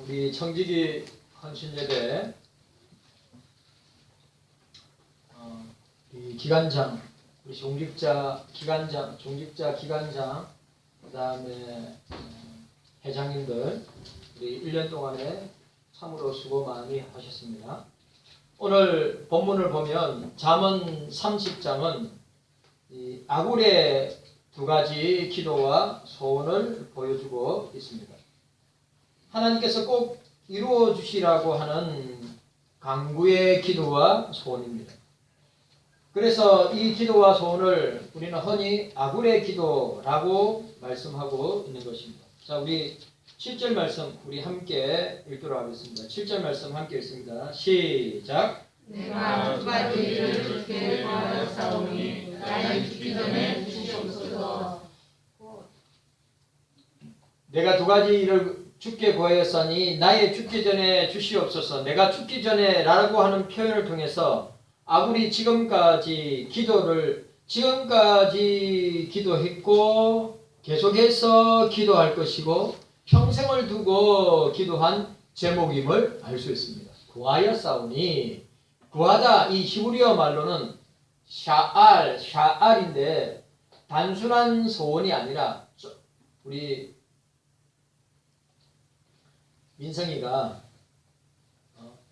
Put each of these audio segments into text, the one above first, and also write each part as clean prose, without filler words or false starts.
우리 청지기 헌신예배 이 기관장, 우리 종직자 기관장, 그 다음에 회장님들 우리 1년 동안에 참으로 수고 많이 하셨습니다. 오늘 본문을 보면 잠언 30장은 이 아굴의 두 가지 기도와 소원을 보여주고 있습니다. 하나님께서 꼭 이루어 주시라고 하는 간구의 기도와 소원입니다. 그래서 이 기도와 소원을 우리는 흔히 아굴의 기도라고 말씀하고 있는 것입니다. 자, 우리 7절 말씀 우리 함께 읽도록 하겠습니다. 7절 말씀 함께 읽습니다. 시작. 내가 두 가지 일을 주께 구하였사오니 나의 죽기 전에 주시옵소서. 내가 두 가지 일을 주께 구하였사니 나의 죽기 전에 주시옵소서. 내가 죽기 전에 라고 하는 표현을 통해서 아굴이 지금까지 기도했고 계속해서 기도할 것이고 평생을 두고 기도한 제목임을 알 수 있습니다. 구하였사오니, 구하다 이 히브리어 말로는 샤알인데 단순한 소원이 아니라 우리 민성이가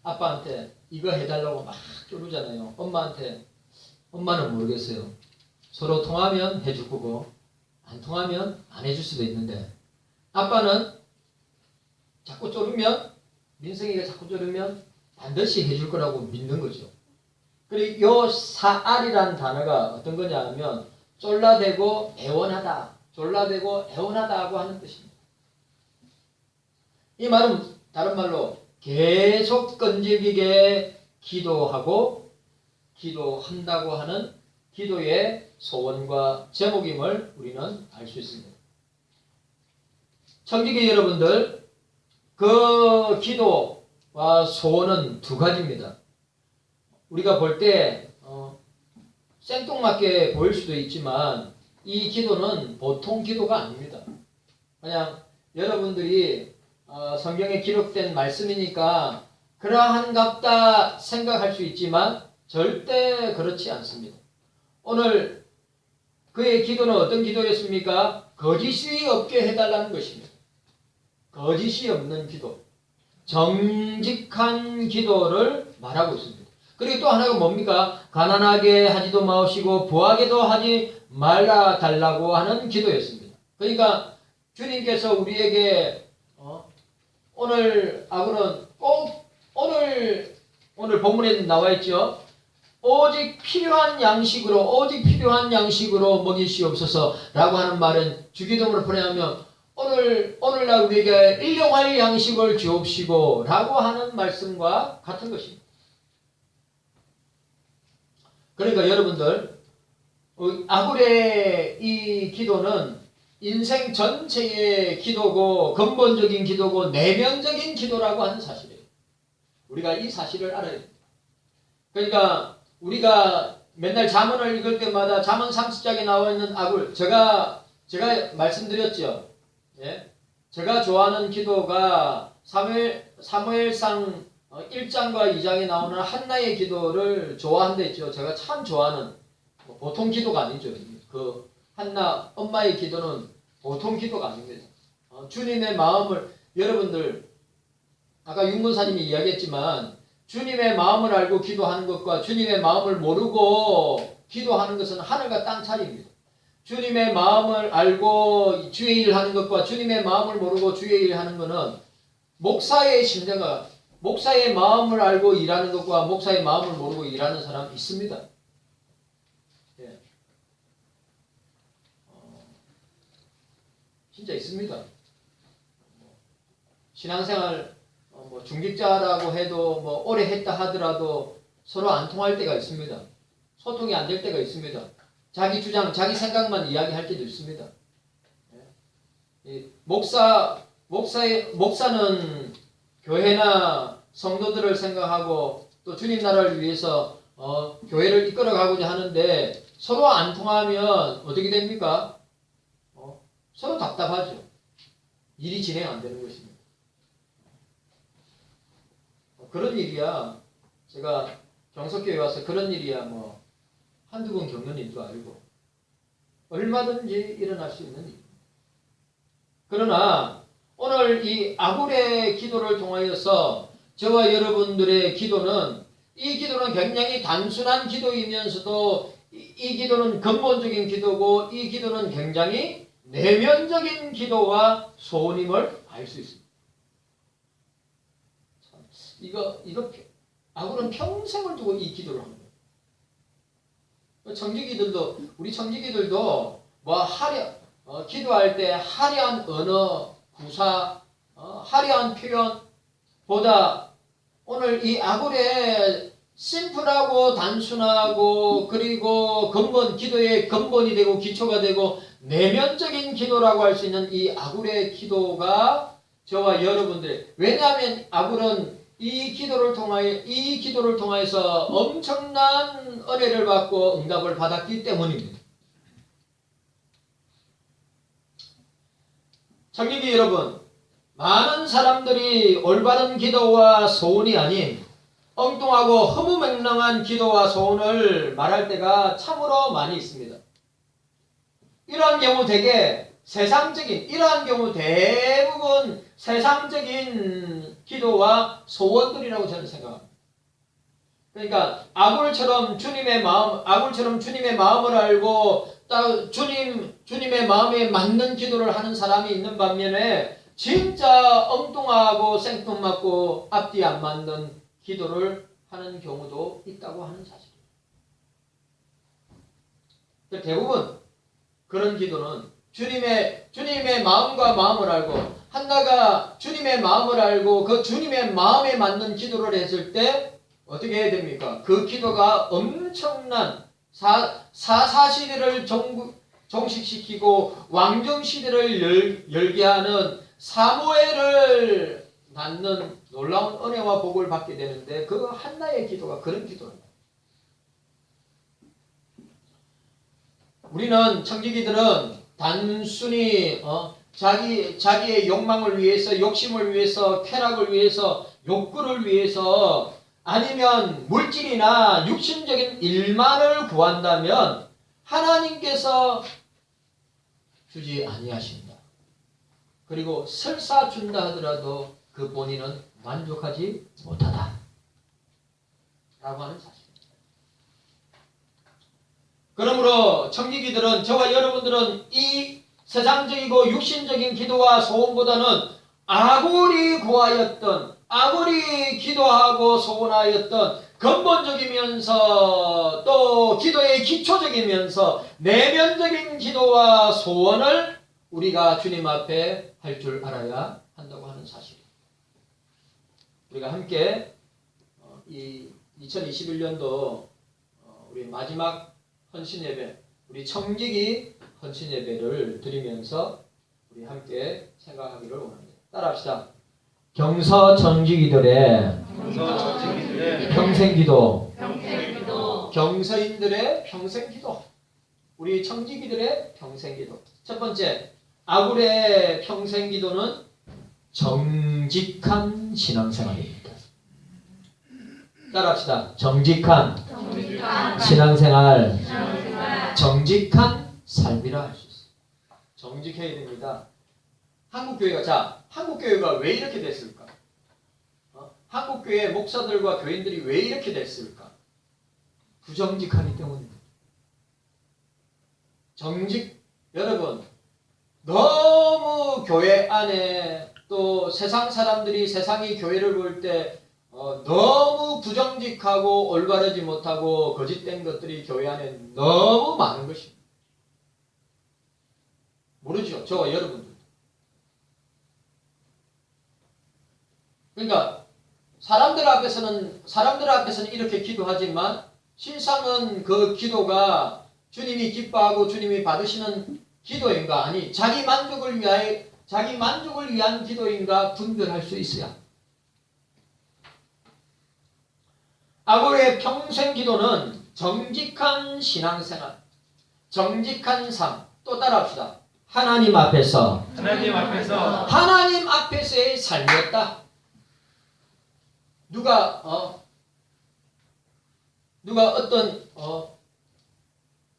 아빠한테 이거 해달라고 막 쪼르잖아요. 엄마는 모르겠어요. 서로 통하면 해줄 거고 안 통하면 안 해줄 수도 있는데 아빠는 자꾸 쪼르면, 민성이가 자꾸 쪼르면 반드시 해줄 거라고 믿는 거죠. 그리고 요 사알이라는 단어가 어떤 거냐 하면 졸라대고 애원하다 하고 하는 뜻입니다. 이 말은 다른 말로 계속 끈질기게 기도하고 기도한다고 하는 기도의 소원과 제목임을 우리는 알 수 있습니다. 청지기 여러분들, 그 기도와 소원은 두 가지입니다. 우리가 볼 때 생뚱맞게 보일 수도 있지만 이 기도는 보통 기도가 아닙니다. 그냥 여러분들이 성경에 기록된 말씀이니까 그러한갑다 생각할 수 있지만 절대 그렇지 않습니다. 오늘 그의 기도는 어떤 기도였습니까? 거짓이 없게 해달라는 것입니다. 거짓이 없는 기도, 정직한 기도를 말하고 있습니다. 그리고 또 하나가 뭡니까? 가난하게 하지도 마시고 부하게도 하지 말아 달라고 하는 기도였습니다. 그러니까 주님께서 우리에게 오늘 아굴은 꼭 오늘 본문에 나와 있죠. 오직 필요한 양식으로 먹이시옵소서라고 하는 말은 주기도문을 보내면 오늘날 우리에게 일용할 양식을 주옵시고라고 하는 말씀과 같은 것입니다. 그러니까 여러분들 아굴의 이 기도는 인생 전체의 기도고 근본적인 기도고 내면적인 기도라고 하는 사실이에요. 우리가 이 사실을 알아야 됩니다. 그러니까 우리가 맨날 잠언을 읽을 때마다 잠언 30장에 나와 있는 아굴, 제가 말씀드렸죠. 예? 제가 좋아하는 기도가 사무엘상 1장과 2장에 나오는 한나의 기도를 좋아한다 했죠. 제가 참 좋아하는, 보통 기도가 아니죠. 그 한나 엄마의 기도는 보통 기도가 아닙니다. 주님의 마음을, 여러분들 아까 윤문사님이 이야기했지만 주님의 마음을 알고 기도하는 것과 주님의 마음을 모르고 기도하는 것은 하늘과 땅 차이입니다. 주님의 마음을 알고 주의 일을 하는 것과 주님의 마음을 모르고 주의 일을 하는 것은 목사의 심정과 목사의 마음을 알고 일하는 것과 목사의 마음을 모르고 일하는 사람 있습니다. 예. 진짜 있습니다. 신앙생활 중직자라고 해도 오래 했다 하더라도 서로 안 통할 때가 있습니다. 소통이 안 될 때가 있습니다. 자기 주장, 자기 생각만 이야기할 때도 있습니다. 목사는 교회나 성도들을 생각하고 또 주님 나라를 위해서 교회를 이끌어가고자 하는데 서로 안 통하면 어떻게 됩니까? 서로 답답하죠. 일이 진행 안 되는 것입니다. 그런 일이야. 제가 경석교회 와서 그런 일이야 뭐 한두 번 겪는 일도 아니고 얼마든지 일어날 수 있는 일. 그러나 오늘 이 아굴의 기도를 통하여서 저와 여러분들의 기도는 이 기도는 굉장히 단순한 기도이면서도 이 기도는 근본적인 기도고 이 기도는 굉장히 내면적인 기도와 소원임을 알 수 있습니다. 이거 아굴은 평생을 두고 이 기도를 합니다. 청지기들도 우리 청지기들도 뭐 기도할 때 화려한 언어, 구사, 화려한 표현보다 오늘 이 아굴의 심플하고 단순하고 그리고 기도의 근본이 되고 기초가 되고 내면적인 기도라고 할 수 있는 이 아굴의 기도가 저와 여러분들 왜냐하면 아굴은 이 기도를 통하여서 엄청난 은혜를 받고 응답을 받았기 때문입니다. 청지기 여러분, 많은 사람들이 올바른 기도와 소원이 아닌 엉뚱하고 허무맹랑한 기도와 소원을 말할 때가 참으로 많이 있습니다. 이러한 경우 대부분 세상적인 기도와 소원들이라고 저는 생각합니다. 그러니까 아굴처럼 주님의 마음을 알고 주님의 마음에 맞는 기도를 하는 사람이 있는 반면에 진짜 엉뚱하고 생뚱맞고 앞뒤 안 맞는 기도를 하는 경우도 있다고 하는 사실이에요. 대부분 그런 기도는 주님의 마음과 마음을 알고 한나가 주님의 마음을 알고 그 주님의 마음에 맞는 기도를 했을 때 어떻게 해야 됩니까? 그 기도가 엄청난 사시대를 종식시키고 왕정시대를 열게 하는 사무엘을 낳는 놀라운 은혜와 복을 받게 되는데 그 한나의 기도가 그런 기도입니다. 우리는 청지기들은 단순히 자기의 욕망을 위해서 욕심을 위해서 쾌락을 위해서 욕구를 위해서 아니면 물질이나 육신적인 일만을 구한다면 하나님께서 주지 아니하신다. 그리고 설사 준다 하더라도 그 본인은 만족하지 못하다. 라고 하는 사실입니다. 그러므로 청지기들은 저와 여러분들은 이 세상적이고 육신적인 기도와 소원보다는 아굴이 기도하고 소원하였던 근본적이면서 또 기도의 기초적이면서 내면적인 기도와 소원을 우리가 주님 앞에 할 줄 알아야 한다고 하는 사실입니다. 우리가 함께 이 2021년도 우리 마지막 헌신예배, 우리 청지기 헌신예배를 드리면서 우리 함께 생각하기를 원합니다. 따라합시다. 경서청지기들의 평생기도, 경서인들의 평생기도, 우리 청지기들의 평생기도. 첫 번째, 아굴의 평생기도는 정직한 신앙생활입니다. 따라합시다. 정직한 신앙생활, 정직한 삶이라 할 수 있어요. 정직해야 됩니다. 한국교회가 왜 이렇게 됐을까? 한국교회 목사들과 교인들이 왜 이렇게 됐을까? 부정직하기 때문입니다. 여러분, 너무 교회 안에 또 세상이 교회를 볼 때 너무 부정직하고 올바르지 못하고 거짓된 것들이 교회 안에 너무 많은 것입니다. 모르죠? 저와 여러분들. 그러니까 사람들 앞에서는 이렇게 기도하지만 실상은 그 기도가 주님이 기뻐하고 주님이 받으시는 기도인가 아니 자기 만족을 위한 기도인가 분별할 수 있어야. 아굴의 평생 기도는 정직한 신앙생활, 정직한 삶. 또 따라합시다. 하나님 앞에서의 삶이었다. 누가 어떤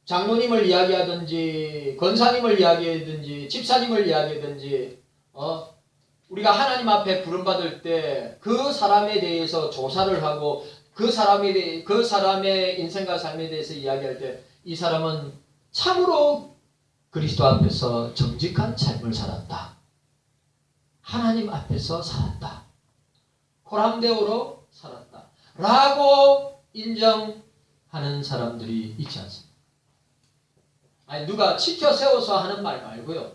장로님을 이야기하든지 권사님을 이야기하든지 집사님을 이야기하든지 우리가 하나님 앞에 부름받을 때 그 사람에 대해서 조사를 하고 그 사람의 인생과 삶에 대해서 이야기할 때 이 사람은 참으로 그리스도 앞에서 정직한 삶을 살았다. 하나님 앞에서 살았다. 코람데오로 살았다. 라고 인정하는 사람들이 있지 않습니까? 아니 누가 치켜 세워서 하는 말 말고요.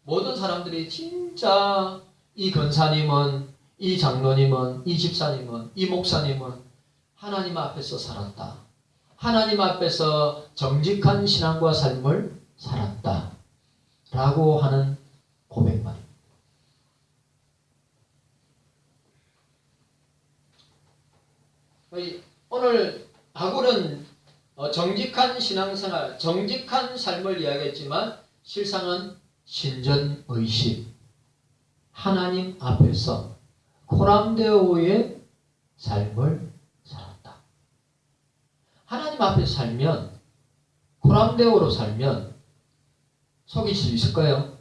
모든 사람들이 진짜 이 권사님은, 이 장로님은, 이 집사님은, 이 목사님은 하나님 앞에서 살았다. 하나님 앞에서 정직한 신앙과 삶을 살았다. 라고 하는 고백말입니다. 오늘 바울은 정직한 신앙생활, 정직한 삶을 이야기했지만 실상은 신전의식, 하나님 앞에서 코람데오의 삶을 살았다. 하나님 앞에서 살면, 코람데오로 살면 속일 수 있을까요?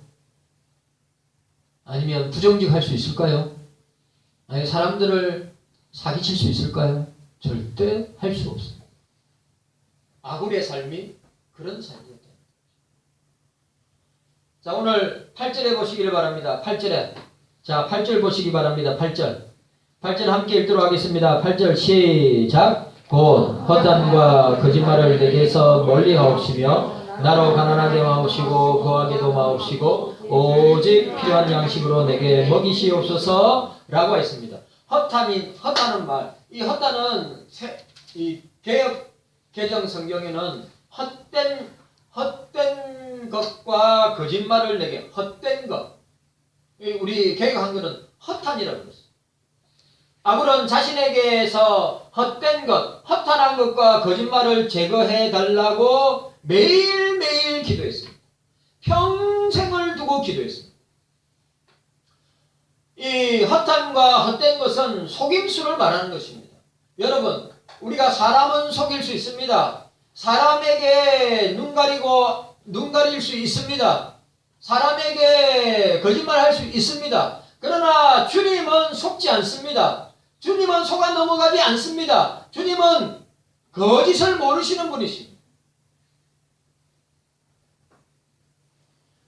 아니면 부정직할 수 있을까요? 아니면 사람들을 사기칠 수 있을까요? 절대 할 수 없습니다. 바울의 삶이 그런 삶이었다. 자, 오늘 8절에 보시기를 바랍니다. 8절에. 자, 8절 보시기 바랍니다. 8절. 8절 함께 읽도록 하겠습니다. 8절 시작. 곧 허탄과 거짓말을 내게서 멀리 하옵시며 나로 가난하게 마옵시고 거하게도 마옵시고 오직 필요한 양식으로 내게 먹이시옵소서 라고 했습니다. 허탄은 말. 이 허탄은 이 개역 개정 성경에는 헛된 것과 거짓말을 내게 헛된 것. 우리 개역 한글은 허탄이라고 그랬어요. 바울은 자신에게서 헛된 것, 허탄한 것과 거짓말을 제거해 달라고 매일매일 기도했습니다. 평생을 두고 기도했습니다. 이 허탄과 헛된 것은 속임수를 말하는 것입니다. 여러분, 우리가 사람은 속일 수 있습니다. 사람에게 눈 가릴 수 있습니다. 사람에게 거짓말할 수 있습니다. 그러나 주님은 속지 않습니다. 주님은 속아 넘어가지 않습니다. 주님은 거짓을 모르시는 분이십니다.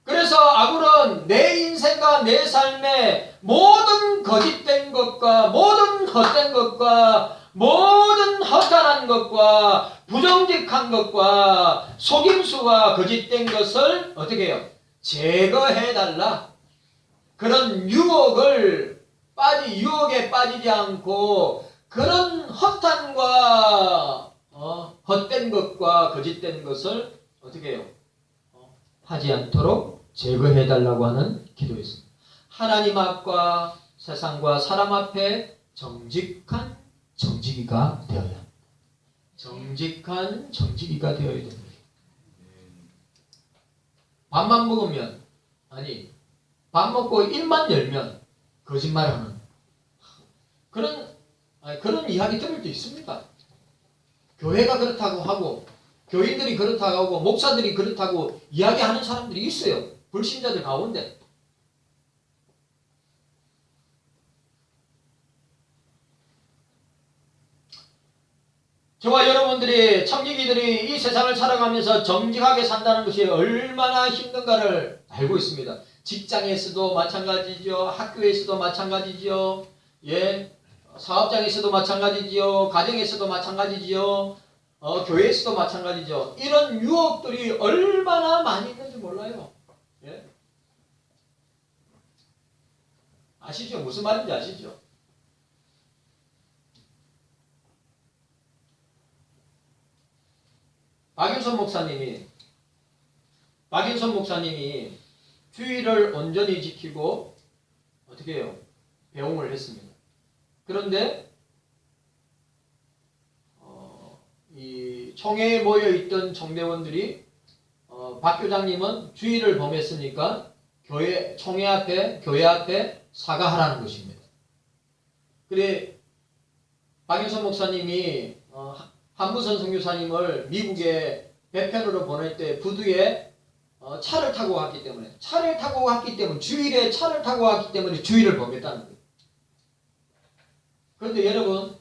그래서 바울은 내 인생과 내 삶의 모든 거짓된 것과 모든 헛된 것과 모든 허탄한 것과 부정직한 것과 속임수와 거짓된 것을 어떻게 해요? 제거해달라. 그런 유혹에 빠지지 않고 그런 허탄과 헛된 것과 거짓된 것을 어떻게 해요? 하지 않도록 제거해달라고 하는 기도였습니다. 하나님 앞과 세상과 사람 앞에 정직한 정직이가 되어야 합니다. 정직한 정직이가 되어야 됩니다. 밥만 먹으면 밥 먹고 입만 열면 거짓말하는 그런 이야기 들을 때 있습니다. 교회가 그렇다고 하고 교인들이 그렇다고 하고 목사들이 그렇다고 이야기하는 사람들이 있어요. 불신자들 가운데. 저와 여러분들이 청지기들이 이 세상을 살아가면서 정직하게 산다는 것이 얼마나 힘든가를 알고 있습니다. 직장에서도 마찬가지죠. 학교에서도 마찬가지죠. 사업장에서도 마찬가지죠. 가정에서도 마찬가지죠. 교회에서도 마찬가지죠. 이런 유혹들이 얼마나 많이 있는지 몰라요. 예? 아시죠? 무슨 말인지 아시죠? 박윤선 목사님이 주의를 온전히 지키고 어떻게 해요? 배웅을 했습니다. 그런데 이 총회에 모여있던 총대원들이 박 교장님은 주의를 범했으니까 교회 앞에 사과하라는 것입니다. 그래 박윤선 목사님이 한무선 선교사님을 미국에 배편으로 보낼 때 부두에 차를 타고 갔기 때문에 주일에 차를 타고 갔기 때문에 주일을 범했다는 거예요. 그런데 여러분,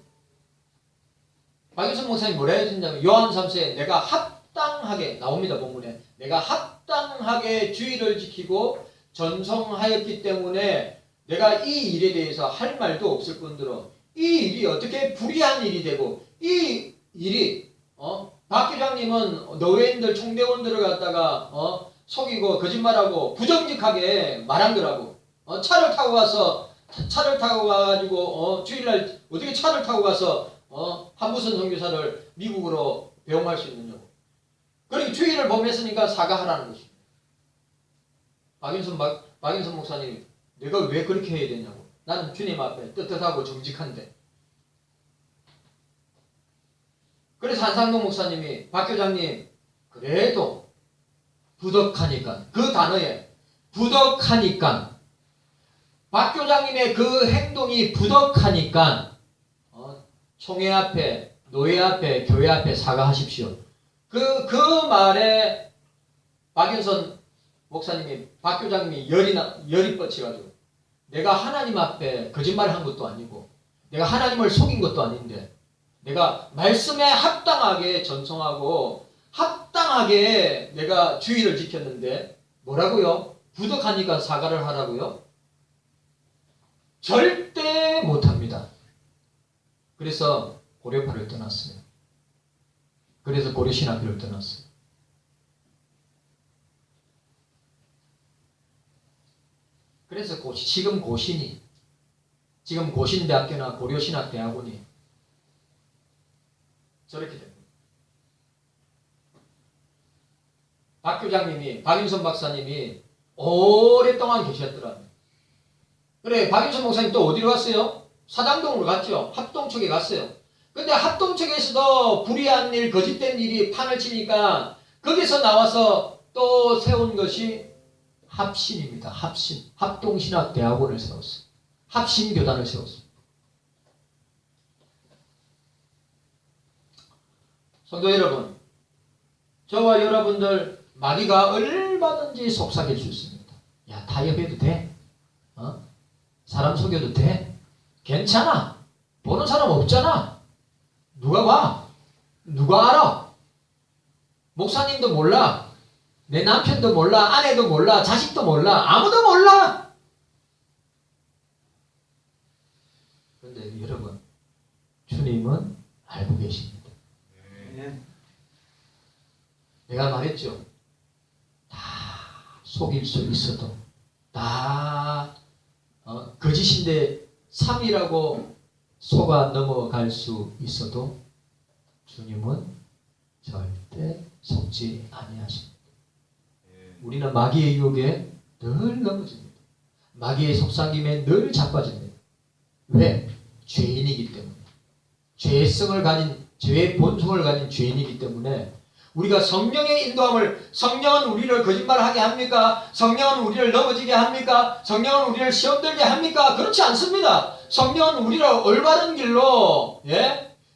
박윤선 목사님 뭐라 해주냐면 요한 3세에 내가 합당하게 나옵니다. 본문에 내가 합당하게 주일을 지키고 전송하였기 때문에 내가 이 일에 대해서 할 말도 없을 뿐더러 이 일이 어떻게 불의한 일이 되고 이 일이 박 교장님은 노예인들 총대원들을 갖다가 속이고 거짓말하고 부정직하게 말한 거라고. 차를 타고 가가지고 주일날 어떻게 차를 타고 가서 한무선 선교사를 미국으로 배웅할 수 있느냐고. 그러니까 주일을 범했으니까 사과하라는 것입니다. 박윤선 목사님, 내가 왜 그렇게 해야 되냐고. 나는 주님 앞에 떳떳하고 정직한데. 그래서 한상동 목사님이 박 교장님 그래도 부덕하니까, 그 단어에 부덕하니까, 박 교장님의 그 행동이 부덕하니까 총회 앞에, 노예 앞에, 교회 앞에 사과하십시오. 그 말에 박윤선 목사님이, 박 교장님이 열이 뻗쳐가지고 내가 하나님 앞에 거짓말한 것도 아니고 내가 하나님을 속인 것도 아닌데 내가 말씀에 합당하게 전송하고 합당하게 내가 주의를 지켰는데 뭐라고요? 부덕하니까 사과를 하라고요? 절대 못합니다. 그래서 고려파를 떠났어요. 그래서 고려신학교를 떠났어요. 그래서 지금 고신대학교나 고려신학대학원이 저렇게 됩니다. 박 교장님이, 박윤선 박사님이 오랫동안 계셨더라. 그래, 박윤선 목사님 또 어디로 갔어요? 사당동으로 갔죠. 합동쪽에 갔어요. 근데 합동쪽에서도 불의한 일, 거짓된 일이 판을 치니까 거기서 나와서 또 세운 것이 합신입니다. 합신. 합동신학대학원을 세웠어요. 합신교단을 세웠어요. 성도 여러분, 저와 여러분들 마귀가 얼마든지 속삭일 수 있습니다. 야, 타협해도 돼? 사람 속여도 돼? 괜찮아. 보는 사람 없잖아. 누가 봐? 누가 알아? 목사님도 몰라. 내 남편도 몰라. 아내도 몰라. 자식도 몰라. 아무도 몰라. 그런데 여러분, 주님은 알고 계십니다. 내가 말했죠. 다 속일 수 있어도 다 거짓인데 3이라고 속아 넘어갈 수 있어도 주님은 절대 속지 아니하십니다. 우리는 마귀의 유혹에 늘 넘어집니다. 마귀의 속삭임에 늘 자빠집니다. 왜? 죄인이기 때문에. 죄성을 가진, 죄의 본성을 가진 죄인이기 때문에 우리가 성령의 인도함을, 성령은 우리를 거짓말하게 합니까? 성령은 우리를 넘어지게 합니까? 성령은 우리를 시험 들게 합니까? 그렇지 않습니다. 성령은 우리를 올바른 길로,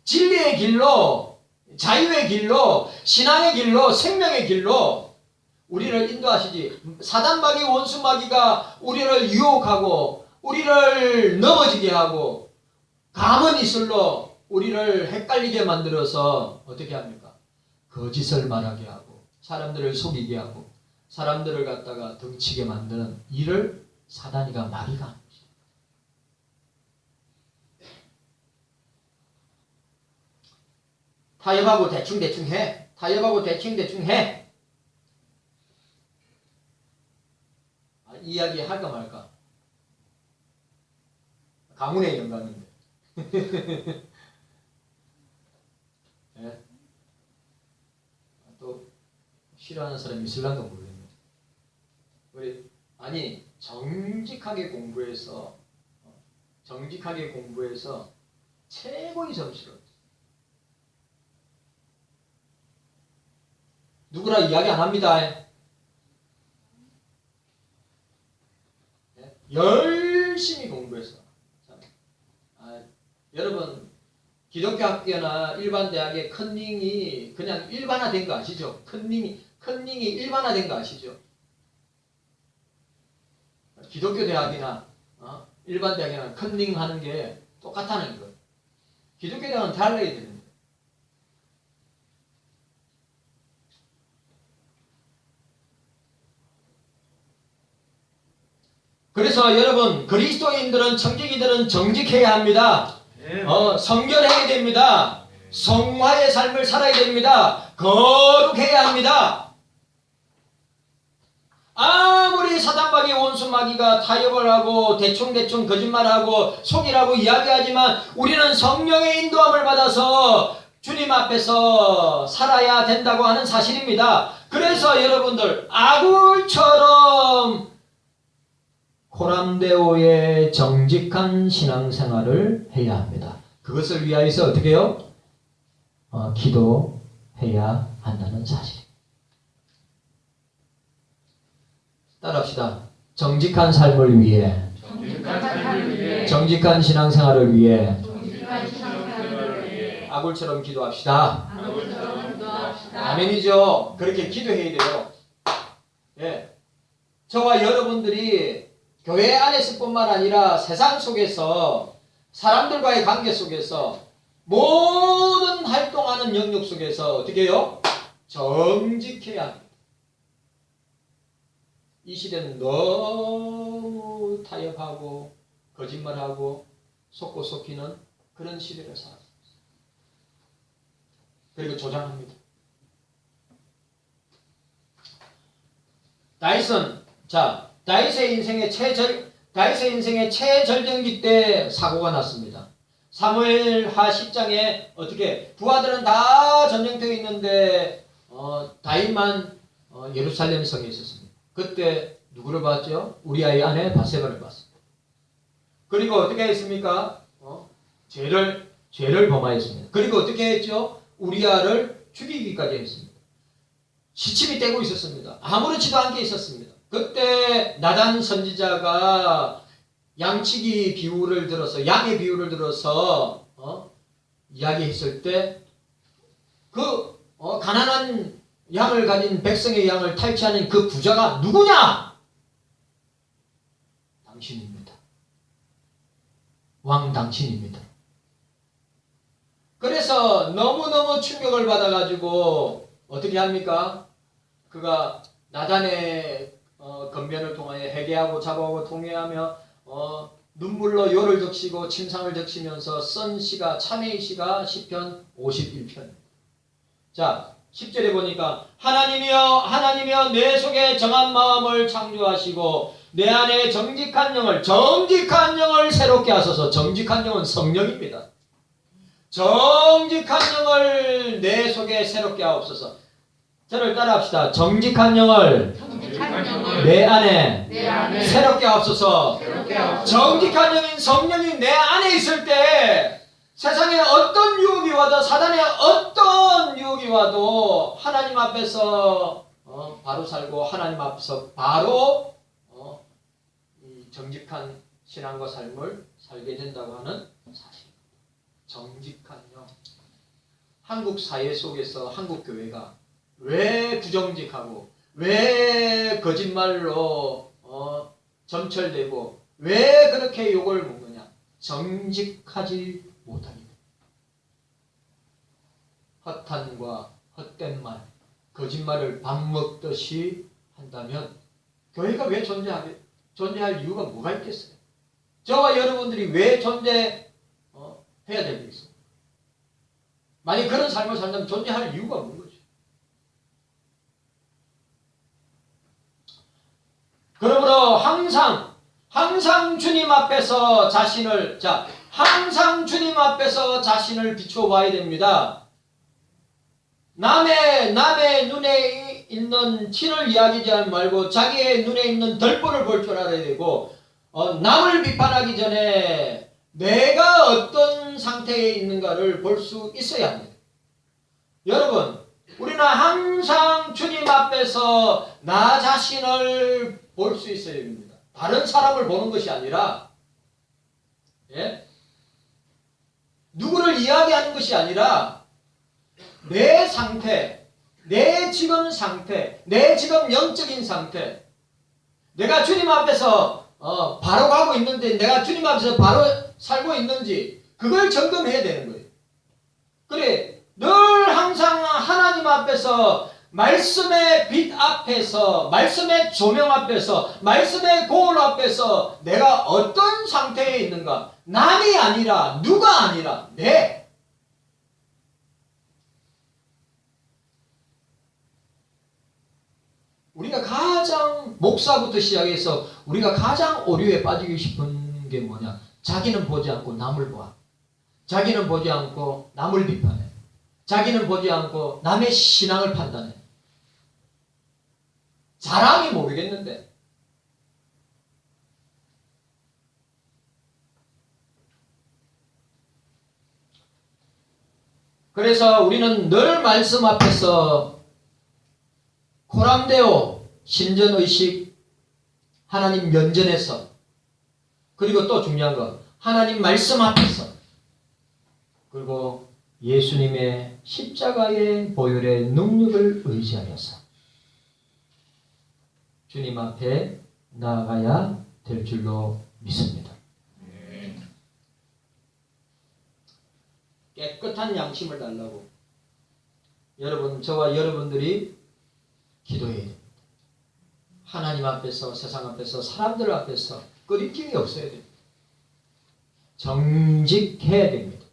진리의 길로, 자유의 길로, 신앙의 길로, 생명의 길로 우리를 인도하시지. 사단마귀, 원수마귀가 우리를 유혹하고 우리를 넘어지게 하고 가만히 있을로 우리를 헷갈리게 만들어서 어떻게 합니까? 거짓을 말하게 하고 사람들을 속이게 하고 사람들을 갖다가 덩치게 만드는 일을 사단이가 마귀가 하는 것입니다. 타협하고 대충 해. 타협하고 대충 해. 이야기 할까 말까? 가문의 영광인데. 네? 또 싫어하는 사람이 있을란가 모르겠네. 아니 정직하게 공부해서 최고의 점수를 얻었어요. 누구라 이야기 안 합니다. 열심히 공부해서. 여러분 기독교 학교나 일반 대학의 컨닝이 그냥 일반화된 거 아시죠? 컨닝이 일반화된 거 아시죠? 기독교 대학이나 일반 대학이나 컨닝하는 게 똑같다는 거예요. 기독교 대학은 달라야 되는 거예요. 그래서 여러분 그리스도인들은 청지기들은 정직해야 합니다. 성결해야 됩니다. 성화의 삶을 살아야 됩니다. 거룩해야 합니다. 아무리 사단마귀 원수마귀가 타협을 하고 대충 거짓말하고 속이라고 이야기하지만 우리는 성령의 인도함을 받아서 주님 앞에서 살아야 된다고 하는 사실입니다. 그래서 여러분들 아굴처럼 코람데오의 정직한 신앙생활을 해야 합니다. 그것을 위하여서 어떻게 해요? 기도해야 한다는 사실. 따라합시다. 정직한 삶을 위해, 정직한 신앙생활을 위해 아굴처럼 기도합시다. 아멘이죠. 그렇게 기도해야 돼요. 예. 저와 여러분들이 교회 안에서뿐만 아니라 세상 속에서 사람들과의 관계 속에서 모든 활동하는 영역 속에서 어떻게 해요? 정직해야 합니다. 이 시대는 너무 타협하고 거짓말하고 속고 속이는 그런 시대를 살아요. 그리고 조장합니다. 다윗의 인생의 최절정기 때 사고가 났습니다. 사무엘하 10장에 어떻게 부하들은 다 전쟁터에 있는데 다윗만 예루살렘 성에 있었습니다. 그때 누구를 봤죠? 우리아의 아내 바세바를 봤습니다. 그리고 어떻게 했습니까? 죄를 범하였습니다. 그리고 어떻게 했죠? 우리아를 죽이기까지 했습니다. 시침이 떼고 있었습니다. 아무렇지도 않게 있었습니다. 그때 나단 선지자가 양의 비유를 들어서 이야기했을 때 그 가난한 양을 가진 백성의 양을 탈취하는 그 부자가 누구냐? 당신입니다. 왕 당신입니다. 그래서 너무너무 충격을 받아가지고 어떻게 합니까? 그가 나단의 건면을 통하여 회개하고 자복하고 통회하며 눈물로 요를 적시고 침상을 적시면서 쓴 시가 참회의 시가 시편 51편. 자 10절에 보니까 하나님이여 내 속에 정한 마음을 창조하시고 내 안에 정직한 영을 새롭게 하소서. 정직한 영은 성령입니다. 정직한 영을 내 속에 새롭게 하옵소서. 저를 따라합시다. 정직한 영을 내 안에 새롭게 하옵소서. 정직한 영인 성령이 내 안에 있을 때 세상에 어떤 유혹이 와도 사단의 어떤 유혹이 와도 하나님 앞에서 바로 살고 하나님 앞에서 바로 이 정직한 신앙과 삶을 살게 된다고 하는 사실. 정직한 영. 한국 사회 속에서 한국 교회가 왜 부정직하고 왜 거짓말로 점철되고 왜 그렇게 욕을 먹느냐? 정직하지 못합니다. 허탄과 헛된 말, 거짓말을 밥 먹듯이 한다면 교회가 왜 존재할 이유가 뭐가 있겠어요? 저와 여러분들이 왜 존재해야 되겠어요? 만약 그런 삶을 산다면 존재할 이유가 없는 거죠. 그러므로 항상 주님 앞에서 자신을 비춰봐야 됩니다. 남의 눈에 있는 티를 이야기하지 말고 자기의 눈에 있는 덜보를 볼 줄 알아야 되고 남을 비판하기 전에 내가 어떤 상태에 있는가를 볼 수 있어야 합니다. 여러분, 우리는 항상 주님 앞에서 나 자신을 볼 수 있어야 됩니다. 다른 사람을 보는 것이 아니라 누구를 이야기하는 것이 아니라 내 상태, 내 지금 상태, 내 지금 영적인 상태, 내가 주님 앞에서 바로 가고 있는데 내가 주님 앞에서 바로 살고 있는지 그걸 점검해야 되는 거예요. 그래, 늘 항상 하나님 앞에서 말씀의 빛 앞에서, 말씀의 조명 앞에서, 말씀의 거울 앞에서 내가 어떤 상태에 있는가? 남이 아니라, 누가 아니라 내. 우리가 가장, 목사부터 시작해서 우리가 가장 오류에 빠지고 싶은 게 뭐냐? 자기는 보지 않고 남을 봐. 자기는 보지 않고 남을 비판해. 자기는 보지 않고 남의 신앙을 판단해. 사람이 모르겠는데. 그래서 우리는 늘 말씀 앞에서 코람데오, 신전의식, 하나님 면전에서, 그리고 또 중요한 거 하나님 말씀 앞에서, 그리고 예수님의 십자가의 보혈의 능력을 의지하여서 주님 앞에 나아가야 될 줄로 믿습니다. 깨끗한 양심을 달라고 여러분, 저와 여러분들이 기도해야 됩니다. 하나님 앞에서, 세상 앞에서, 사람들 앞에서 끄리낌이 없어야 됩니다. 정직해야 됩니다.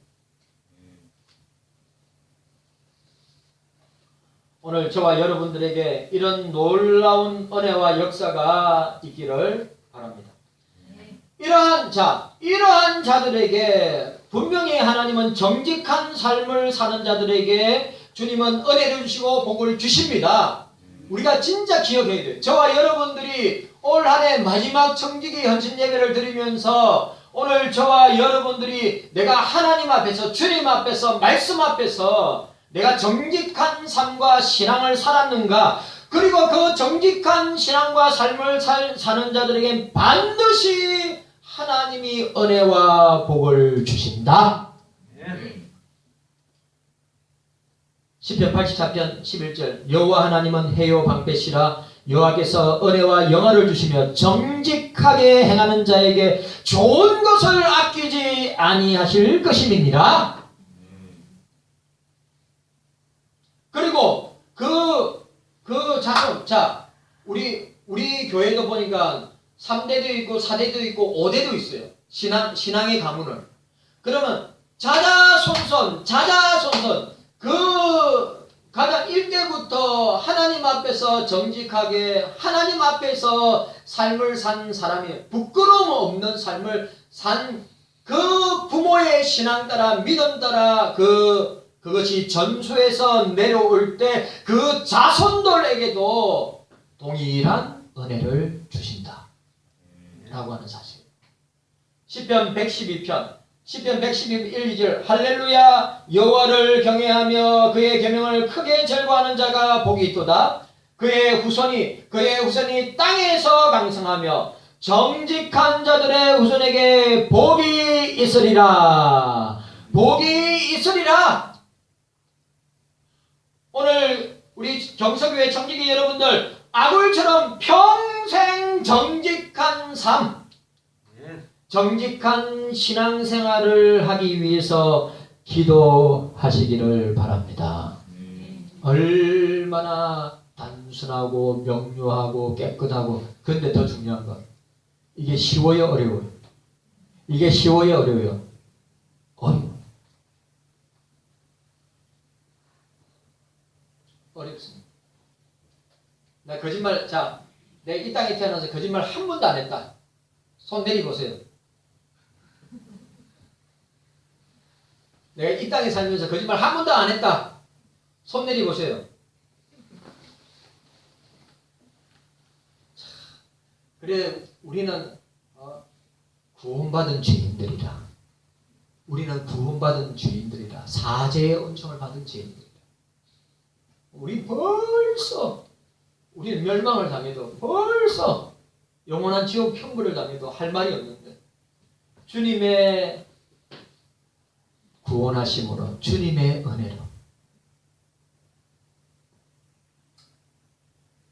오늘 저와 여러분들에게 이런 놀라운 은혜와 역사가 있기를 바랍니다. 이러한 자들에게 분명히 하나님은 정직한 삶을 사는 자들에게 주님은 은혜를 주시고 복을 주십니다. 우리가 진짜 기억해야 돼요. 저와 여러분들이 올 한 해 마지막 청지기 헌신 예배를 드리면서 오늘 저와 여러분들이 내가 하나님 앞에서, 주님 앞에서, 말씀 앞에서 내가 정직한 삶과 신앙을 살았는가? 그리고 그 정직한 신앙과 삶을 사는 자들에게 반드시 하나님이 은혜와 복을 주신다. 시편 84편 11절 여호와 하나님은 해요 방패시라. 여호와께서 은혜와 영화를 주시며 정직하게 행하는 자에게 좋은 것을 아끼지 아니하실 것임이니라. 그리고 그 자손, 우리 교회도 보니까 3대도 있고 4대도 있고 5대도 있어요. 신앙의 가문을. 그러면 자자손손 그 가장 1대부터 하나님 앞에서 정직하게 하나님 앞에서 삶을 산 사람이 부끄러움 없는 삶을 산 그 부모의 신앙 따라 믿음 따라 그것이 전수에서 내려올 때 그 자손들에게도 동일한 은혜를 주신다 라고 하는 사실. 시편 112편 1 2절 할렐루야 여호와를 경외하며 그의 계명을 크게 절거하는 자가 복이 있도다. 그의 후손이 땅에서 강성하며 정직한 자들의 후손에게 복이 있으리라. 복이 있으리라. 오늘 우리 경서교회 청지기 여러분들 아굴처럼 평생 정직한 삶, 정직한 신앙생활을 하기 위해서 기도하시기를 바랍니다. 얼마나 단순하고 명료하고 깨끗하고, 근데 더 중요한 건 이게 쉬워요 어려워요? 이게 쉬워요 어려워요? 어렵습니다. 나 거짓말, 내가 이 땅에 태어나서 거짓말 한 번도 안 했다. 손 내리보세요. 내가 이 땅에 살면서 거짓말 한 번도 안 했다. 손 내리보세요. 그래, 우리는 구원받은 죄인들이라. 우리는 구원받은 죄인들이라. 사죄의 은총을 받은 죄인들이라. 우리 벌써 우리는 멸망을 당해도 벌써 영원한 지옥 형벌을 당해도 할 말이 없는데 주님의 구원하심으로 주님의 은혜로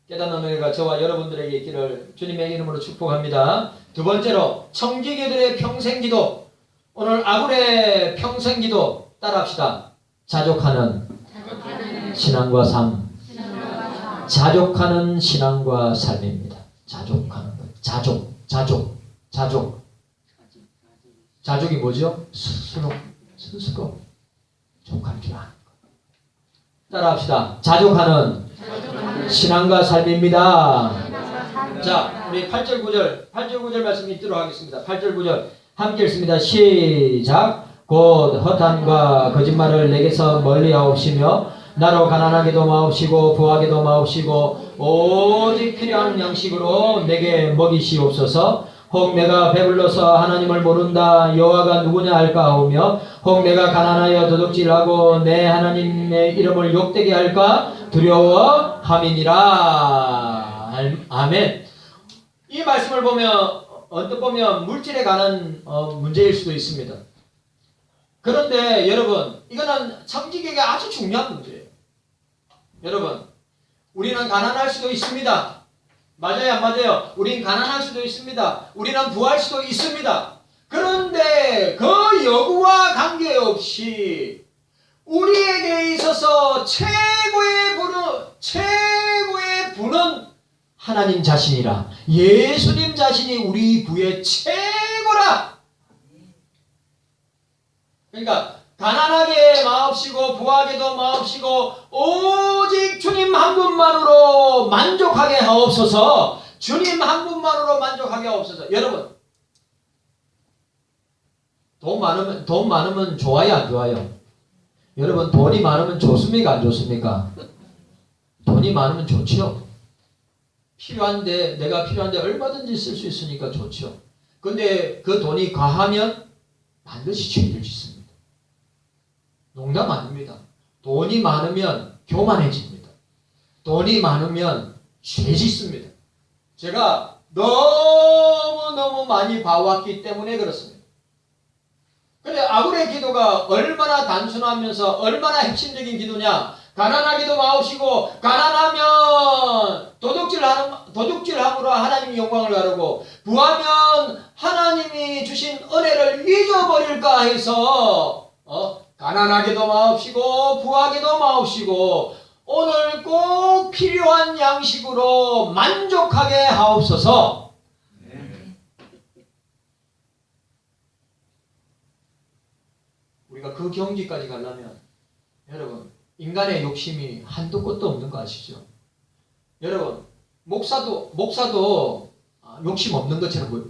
깨닫는 은혜가 저와 여러분들에게 있기를 주님의 이름으로 축복합니다. 두 번째로 청지기들의 평생기도, 오늘 아굴의 평생기도 따라합시다. 자족하는 신앙과 삶. 자족하는 신앙과 삶입니다. 자족하는 것. 자족. 자족이 뭐죠? 스스로 족할 줄 아는 것. 따라합시다. 자족하는 신앙과 삶입니다. 자, 우리 8절 9절 말씀 읽도록 하겠습니다. 8절 9절 함께 읽습니다. 시작. 곧 허탄과 거짓말을 내게서 멀리 하옵시며 나로 가난하게도 마옵시고 부하게도 마옵시고 오직 필요한 양식으로 내게 먹이시옵소서. 혹 내가 배불러서 하나님을 모른다 여호와가 누구냐 할까 하오며 혹 내가 가난하여 도둑질하고 내 하나님의 이름을 욕되게 할까 두려워함이니라. 아멘. 이 말씀을 보면 언뜻 보면 물질에 관한 문제일 수도 있습니다. 그런데 여러분, 이거는 청지기에게 아주 중요한 문제예요. 여러분, 우리는 가난할 수도 있습니다. 맞아요, 안 맞아요? 우린 가난할 수도 있습니다. 우리는 부할 수도 있습니다. 그런데 그 여부와 관계없이 우리에게 있어서 최고의 부는 하나님 자신이라. 예수님 자신이 우리 부의 최고라. 그러니까 가난하게 마옵시고 부하게도 마옵시고 오직 주님 한 분만으로 만족하게 하옵소서. 주님 한 분만으로 만족하게 하옵소서. 여러분, 돈 많으면 좋아요, 안 좋아요? 여러분, 돈이 많으면 좋습니까, 안 좋습니까? 돈이 많으면 좋죠. 내가 필요한데 얼마든지 쓸 수 있으니까 좋죠. 근데 그 돈이 과하면 반드시 죄를 짓습니다. 농담 아닙니다. 돈이 많으면 교만해집니다. 돈이 많으면 죄 짓습니다. 제가 너무너무 많이 봐왔기 때문에 그렇습니다. 근데 아굴의 기도가 얼마나 단순하면서 얼마나 핵심적인 기도냐. 가난하기도 마옵시고 가난하면 도둑질함으로 하나님의 영광을 가르고 부하면 하나님이 주신 은혜를 잊어버릴까 해서 가난하게도 마옵시고 부하게도 마옵시고 오늘 꼭 필요한 양식으로 만족하게 하옵소서. 우리가 그 경지까지 가려면 여러분, 인간의 욕심이 한도 끝도 없는 거 아시죠? 여러분, 목사도 욕심 없는 것처럼 보여요.